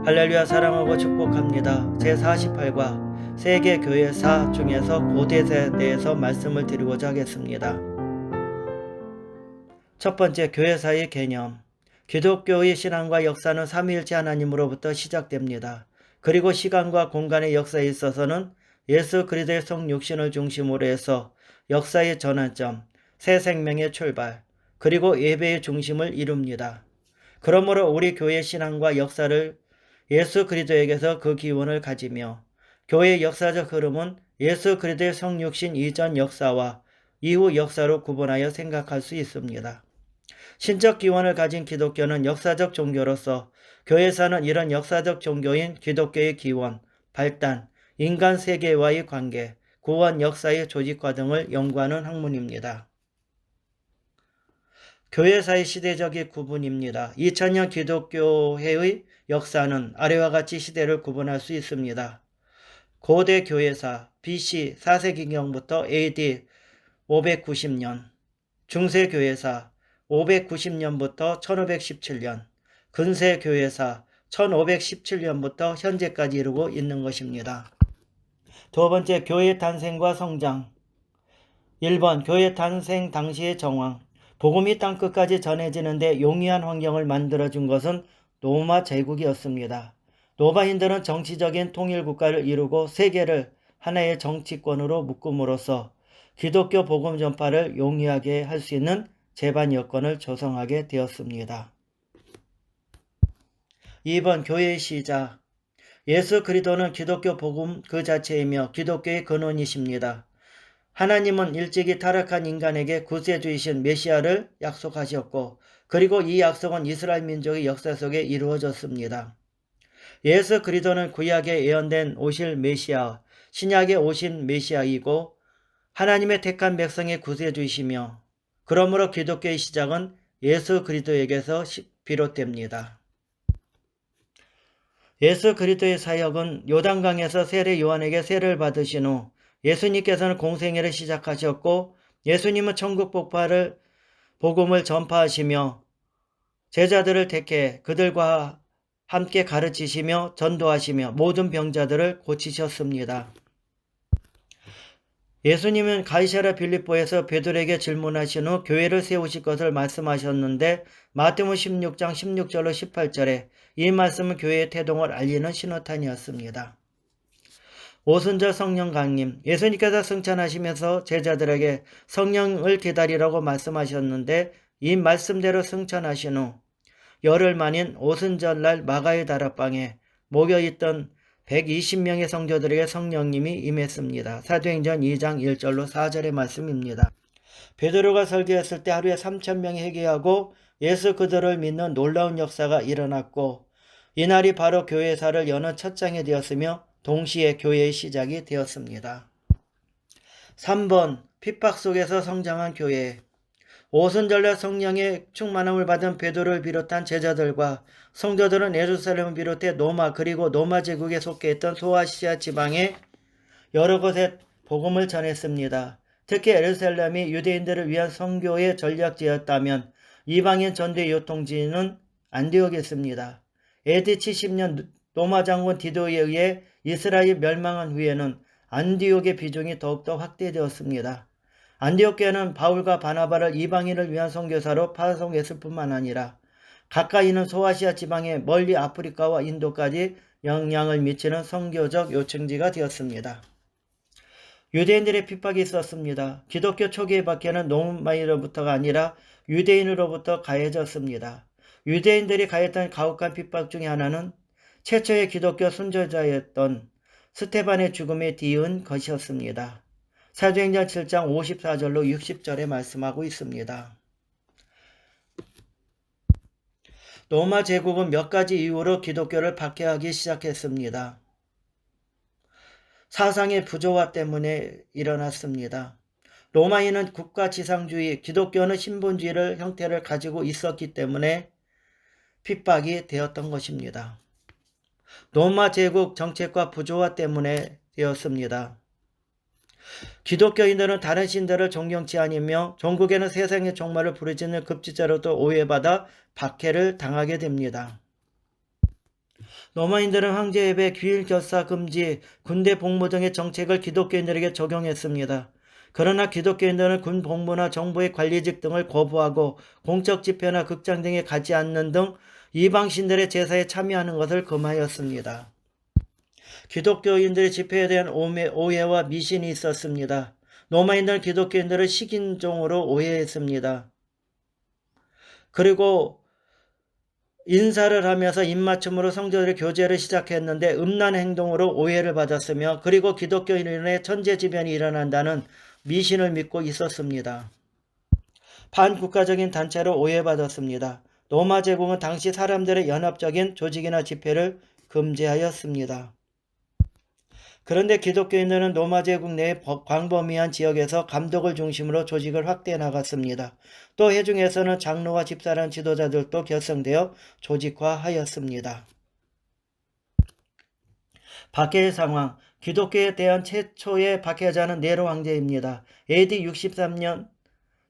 할렐루야. 사랑하고 축복합니다. 제48과 세계교회사 중에서 고대사에 대해서 말씀을 드리고자 하겠습니다. 첫 번째, 교회사의 개념. 기독교의 신앙과 역사는 삼위일체 하나님으로부터 시작됩니다. 그리고 시간과 공간의 역사에 있어서는 예수 그리스도의 성육신을 중심으로 해서 역사의 전환점, 새 생명의 출발, 그리고 예배의 중심을 이룹니다. 그러므로 우리 교회 신앙과 역사를 예수 그리스도에게서 그 기원을 가지며 교회의 역사적 흐름은 예수 그리스도의 성육신 이전 역사와 이후 역사로 구분하여 생각할 수 있습니다. 신적 기원을 가진 기독교는 역사적 종교로서 교회사는 이런 역사적 종교인 기독교의 기원, 발단, 인간 세계와의 관계, 구원 역사의 조직과 등을 연구하는 학문입니다. 교회사의 시대적인 구분입니다. 2000년 기독교회의 역사는 아래와 같이 시대를 구분할 수 있습니다. 고대 교회사 BC 4세기경부터 AD 590년, 중세 교회사 590년부터 1517년, 근세 교회사 1517년부터 현재까지 이루고 있는 것입니다. 두 번째, 교회 탄생과 성장. 1번, 교회 탄생 당시의 정황. 복음이 땅끝까지 전해지는데 용이한 환경을 만들어준 것은 로마 제국이었습니다. 로마인들은 정치적인 통일국가를 이루고 세계를 하나의 정치권으로 묶음으로써 기독교 복음 전파를 용이하게 할 수 있는 제반 여건을 조성하게 되었습니다. 2번, 교회의 시작. 예수 그리스도는 기독교 복음 그 자체이며 기독교의 근원이십니다. 하나님은 일찍이 타락한 인간에게 구세주이신 메시아를 약속하셨고, 그리고 이 약속은 이스라엘 민족의 역사 속에 이루어졌습니다. 예수 그리스도는 구약에 예언된 오실 메시아, 신약에 오신 메시아이고 하나님의 택한 백성의 구세주이시며, 그러므로 기독교의 시작은 예수 그리스도에게서 비롯됩니다. 예수 그리스도의 사역은 요단강에서 세례 요한에게 세례를 받으신 후 예수님께서는 공생애를 시작하셨고, 예수님은 천국 복음을 전파하시며 제자들을 택해 그들과 함께 가르치시며 전도하시며 모든 병자들을 고치셨습니다. 예수님은 가이사랴 빌립보에서 베드로에게 질문하신 후 교회를 세우실 것을 말씀하셨는데, 마태복음 16장 16절로 18절에 이 말씀은 교회의 태동을 알리는 신호탄이었습니다. 오순절 성령 강림. 예수님께서 승천하시면서 제자들에게 성령을 기다리라고 말씀하셨는데, 이 말씀대로 승천하신 후 열흘 만인 오순절날 마가의 다락방에 모여있던 120명의 성도들에게 성령님이 임했습니다. 사도행전 2장 1절로 4절의 말씀입니다. 베드로가 설교했을 때 하루에 3,000명이 회개하고 예수 그들을 믿는 놀라운 역사가 일어났고, 이날이 바로 교회사를 여는 첫 장이 되었으며 동시에 교회의 시작이 되었습니다. 3번, 핍박 속에서 성장한 교회. 오순절날 성령의 충만함을 받은 베드로를 비롯한 제자들과 성도들은 예루살렘을 비롯해 로마 그리고 로마 제국에 속해 있던 소아시아 지방의 여러 곳에 복음을 전했습니다. 특히 예루살렘이 유대인들을 위한 선교의 전략지였다면 이방인 전도의 요통지는 안디옥이었습니다. AD 70년 로마 장군 디도에 의해 이스라엘이 멸망한 후에는 안디옥의 비중이 더욱더 확대되었습니다. 안디옥 교회는 바울과 바나바를 이방인을 위한 선교사로 파송했을 뿐만 아니라 가까이 있는 소아시아 지방의 멀리 아프리카와 인도까지 영향을 미치는 선교적 요청지가 되었습니다. 유대인들의 핍박이 있었습니다. 기독교 초기의 박해는 로마인으로부터가 아니라 유대인으로부터 가해졌습니다. 유대인들이 가했던 가혹한 핍박 중에 하나는 최초의 기독교 순교자였던 스테반의 죽음에 뒤이은 것이었습니다. 사도행전 7장 54절로 60절에 말씀하고 있습니다. 로마 제국은 몇 가지 이유로 기독교를 박해하기 시작했습니다. 사상의 부조화 때문에 일어났습니다. 로마인은 국가지상주의, 기독교는 신분주의를 형태를 가지고 있었기 때문에 핍박이 되었던 것입니다. 로마 제국 정책과 부조화 때문에 되었습니다. 기독교인들은 다른 신들을 존경치 아니며 종국에는 세상의 종말을 부르짖는 급지자로도 오해받아 박해를 당하게 됩니다. 로마인들은 황제 예배, 귀일 결사 금지, 군대 복무 등의 정책을 기독교인들에게 적용했습니다. 그러나 기독교인들은 군 복무나 정부의 관리직 등을 거부하고 공적 집회나 극장 등에 가지 않는 등 이방신들의 제사에 참여하는 것을 금하였습니다. 기독교인들의 집회에 대한 오해와 미신이 있었습니다. 로마인들은 기독교인들을 식인종으로 오해했습니다. 그리고 인사를 하면서 입맞춤으로 성도들의 교제를 시작했는데 음란 행동으로 오해를 받았으며, 그리고 기독교인의 천재지변이 일어난다는 미신을 믿고 있었습니다. 반국가적인 단체로 오해받았습니다. 로마 제국은 당시 사람들의 연합적인 조직이나 집회를 금지하였습니다. 그런데 기독교인들은 로마 제국 내 광범위한 지역에서 감독을 중심으로 조직을 확대해 나갔습니다. 또 회중에서는 장로와 집사라는 지도자들도 결성되어 조직화하였습니다. 박해의 상황. 기독교에 대한 최초의 박해자는 네로 황제입니다. AD 64년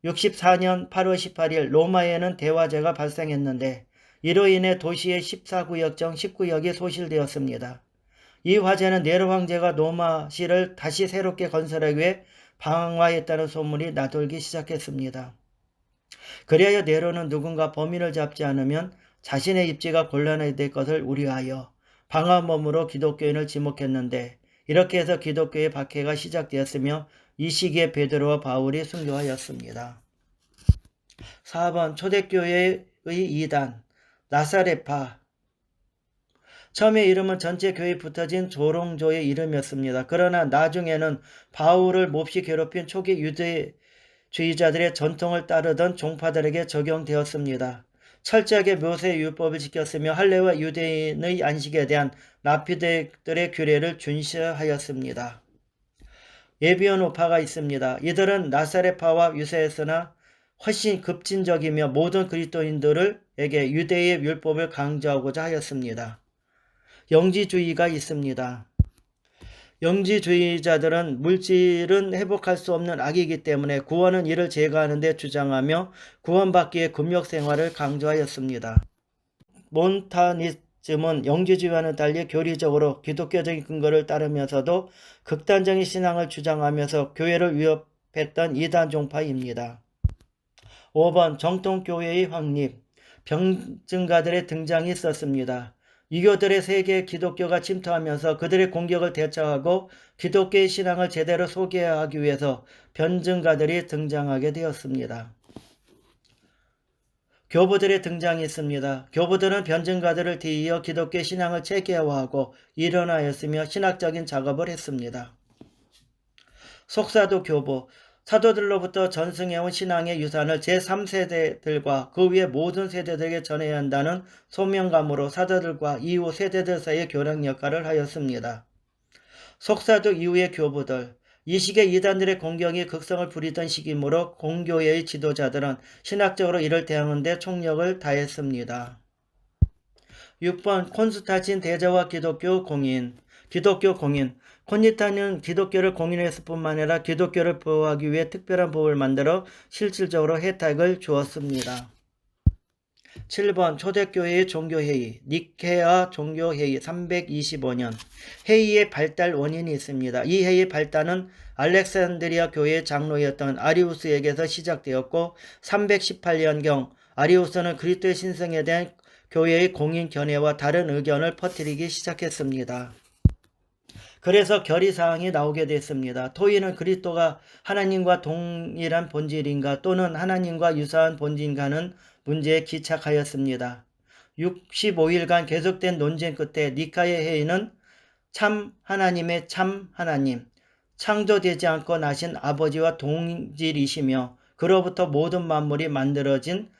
8월 18일 로마에는 대화재가 발생했는데, 이로 인해 도시의 14구역 중 10구역이 소실되었습니다. 이 화재는 네로 황제가 로마시를 다시 새롭게 건설하기 위해 방화했다는 소문이 나돌기 시작했습니다. 그리하여 네로는 누군가 범인을 잡지 않으면 자신의 입지가 곤란해질 것을 우려하여 방화범으로 기독교인을 지목했는데, 이렇게 해서 기독교의 박해가 시작되었으며 이 시기에 베드로와 바울이 순교하였습니다. 4번 초대교회의 이단 나사렛파. 처음에 이름은 전체 교회에 붙어진 조롱조의 이름이었습니다. 그러나 나중에는 바울을 몹시 괴롭힌 초기 유대주의자들의 전통을 따르던 종파들에게 적용되었습니다. 철저하게 모세의 율법을 지켰으며 할례와 유대인의 안식에 대한 납피들의 규례를 준시하였습니다. 예비온우파가 있습니다. 이들은 나사렛파와 유사했으나 훨씬 급진적이며 모든 그리스도인들에게 유대의 율법을 강조하고자 하였습니다. 영지주의가 있습니다. 영지주의자들은 물질은 회복할 수 없는 악이기 때문에 구원은 이를 제거하는 데 주장하며 구원받기에 금욕생활을 강조하였습니다. 몬타니즘은 영지주의와는 달리 교리적으로 기독교적인 근거를 따르면서도 극단적인 신앙을 주장하면서 교회를 위협했던 이단 종파입니다. 5번 정통교회의 확립. 병증가들의 등장이 있었습니다. 이교들의 세계에 기독교가 침투하면서 그들의 공격을 대처하고 기독교의 신앙을 제대로 소개하기 위해서 변증가들이 등장하게 되었습니다. 교부들의 등장이 있습니다. 교부들은 변증가들을 뒤이어 기독교의 신앙을 체계화하고 일원화했으며 신학적인 작업을 했습니다. 속사도 교부. 사도들로부터 전승해온 신앙의 유산을 제3세대들과 그 위의 모든 세대들에게 전해야 한다는 소명감으로 사도들과 이후 세대들 사이의 교량 역할을 하였습니다. 속사도 이후의 교부들. 이 시기에 이단들의 공경이 극성을 부리던 시기이므로 공교회의 지도자들은 신학적으로 이를 대항하는 데 총력을 다했습니다. 6번 콘스탄틴 대제와 기독교 공인. 콘스탄틴은 기독교를 공인했을 뿐만 아니라 기독교를 보호하기 위해 특별한 법을 만들어 실질적으로 혜택을 주었습니다. 7번 초대교회의 종교회의. 니케아 종교회의 325년. 회의의 발달 원인이 있습니다. 이 회의의 발달은 알렉산드리아 교회의 장로였던 아리우스에게서 시작되었고 318년경 아리우스는 그리스도의 신성에 대한 교회의 공인 견해와 다른 의견을 퍼뜨리기 시작했습니다. 그래서 결의사항이 나오게 됐습니다. 토의는 그리스도가 하나님과 동일한 본질인가 또는 하나님과 유사한 본질인가는 문제에 기착하였습니다. 65일간 계속된 논쟁 끝에 니카의 회의는 참 하나님의 참 하나님, 창조되지 않고 나신 아버지와 동질이시며 그로부터 모든 만물이 만들어진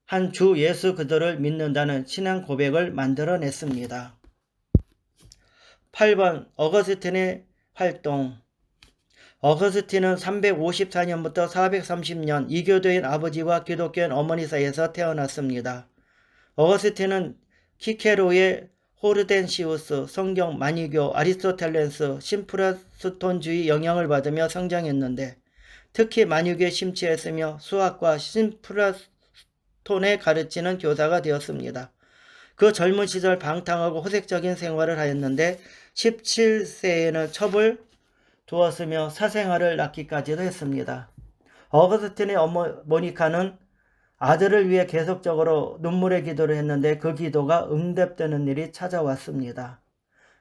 한 주 예수 그리스도를 믿는다는 신앙 고백을 만들어냈습니다. 8번 어거스틴의 활동. 어거스틴은 354년부터 430년 이교도인 아버지와 기독교인 어머니 사이에서 태어났습니다. 어거스틴은 키케로의 호르덴시우스, 성경, 만유교, 아리스토텔레스, 심프라스톤주의 영향을 받으며 성장했는데 특히 만유교에 심취했으며 수학과 심프라스톤에 가르치는 교사가 되었습니다. 그 젊은 시절 방탕하고 호색적인 생활을 하였는데 17세에는 첩을 두었으며 사생아를 낳기까지도 했습니다. 어거스틴의 어머 모니카는 아들을 위해 계속적으로 눈물의 기도를 했는데 그 기도가 응답되는 일이 찾아왔습니다.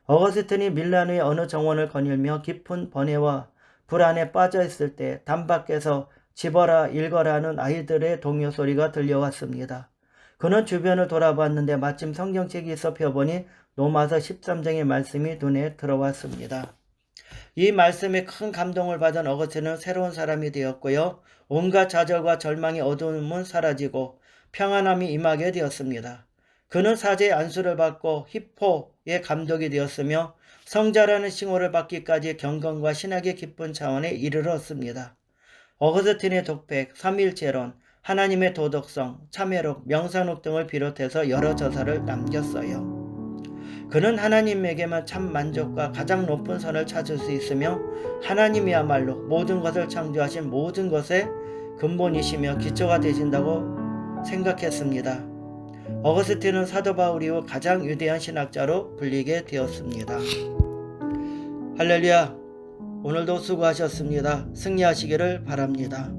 어거스틴이 밀라노의 어느 정원을 거닐며 깊은 번뇌와 불안에 빠져 있을 때 담밖에서 집어라 읽어라는 아이들의 동요 소리가 들려왔습니다. 그는 주변을 돌아봤는데 마침 성경책이 있어 펴보니 로마서 13장의 말씀이 눈에 들어왔습니다. 이 말씀에 큰 감동을 받은 어거스틴은 새로운 사람이 되었고요. 온갖 좌절과 절망의 어두움은 사라지고 평안함이 임하게 되었습니다. 그는 사제의 안수를 받고 히포의 감독이 되었으며 성자라는 칭호를 받기까지 경건과 신학의 깊은 차원에 이르렀습니다. 어거스틴의 독백, 삼일체론, 하나님의 도덕성, 참회록, 명상록 등을 비롯해서 여러 저서를 남겼어요. 그는 하나님에게만 참 만족과 가장 높은 선을 찾을 수 있으며 하나님이야말로 모든 것을 창조하신 모든 것의 근본이시며 기초가 되신다고 생각했습니다. 어거스틴은 사도 바울 이후 가장 위대한 신학자로 불리게 되었습니다. 할렐루야! 오늘도 수고하셨습니다. 승리하시기를 바랍니다.